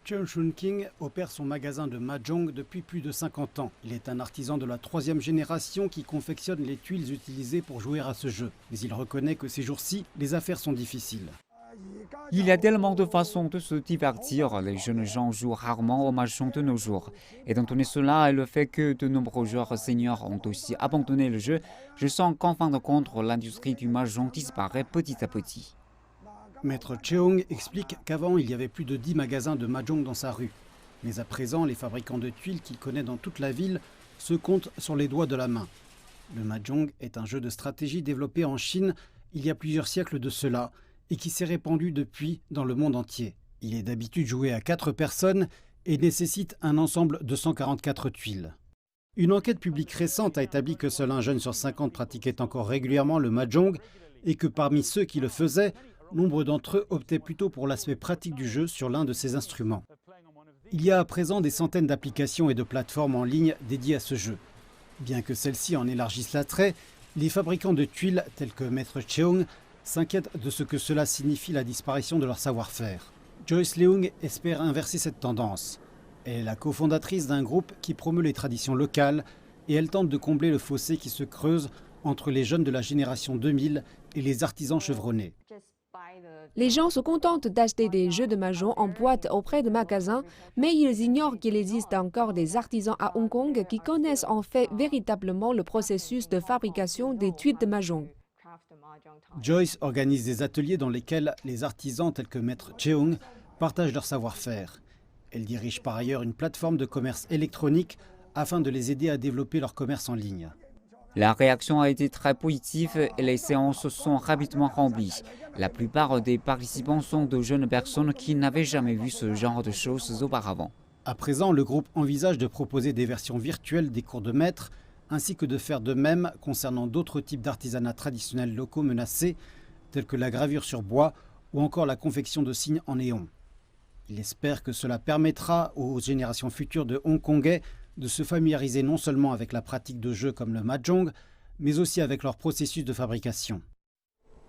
Cheung Shun King opère son magasin de mahjong depuis plus de 50 ans. Il est un artisan de la 3e génération qui confectionne les tuiles utilisées pour jouer à ce jeu. Mais il reconnaît que ces jours-ci, les affaires sont difficiles. Il y a tellement de façons de se divertir. Les jeunes gens jouent rarement au mahjong de nos jours. Étant donné cela et le fait que de nombreux joueurs seniors ont aussi abandonné le jeu, je sens qu'en fin de compte, l'industrie du mahjong disparaît petit à petit. Maître Cheung explique qu'avant, il y avait plus de 10 magasins de mahjong dans sa rue. Mais à présent, les fabricants de tuiles qu'il connaît dans toute la ville se comptent sur les doigts de la main. Le mahjong est un jeu de stratégie développé en Chine il y a plusieurs siècles de cela et qui s'est répandu depuis dans le monde entier. Il est d'habitude joué à 4 personnes et nécessite un ensemble de 144 tuiles. Une enquête publique récente a établi que seul un jeune sur 50 pratiquait encore régulièrement le mahjong et que parmi ceux qui le faisaient, nombre d'entre eux optaient plutôt pour l'aspect pratique du jeu sur l'un de ces instruments. Il y a à présent des centaines d'applications et de plateformes en ligne dédiées à ce jeu. Bien que celles-ci en élargissent l'attrait, les fabricants de tuiles tels que Maître Cheung s'inquiètent de ce que cela signifie la disparition de leur savoir-faire. Joyce Leung espère inverser cette tendance. Elle est la cofondatrice d'un groupe qui promeut les traditions locales et elle tente de combler le fossé qui se creuse entre les jeunes de la génération 2000 et les artisans chevronnés. Les gens se contentent d'acheter des jeux de mahjong en boîte auprès de magasins, mais ils ignorent qu'il existe encore des artisans à Hong Kong qui connaissent en fait véritablement le processus de fabrication des tuiles de mahjong. Joyce organise des ateliers dans lesquels les artisans tels que Maître Cheung partagent leur savoir-faire. Elle dirige par ailleurs une plateforme de commerce électronique afin de les aider à développer leur commerce en ligne. La réaction a été très positive et les séances sont rapidement remplies. La plupart des participants sont de jeunes personnes qui n'avaient jamais vu ce genre de choses auparavant. À présent, le groupe envisage de proposer des versions virtuelles des cours de maître, ainsi que de faire de même concernant d'autres types d'artisanats traditionnels locaux menacés, tels que la gravure sur bois ou encore la confection de signes en néon. Il espère que cela permettra aux générations futures de Hongkongais de se familiariser non seulement avec la pratique de jeux comme le mahjong, mais aussi avec leur processus de fabrication.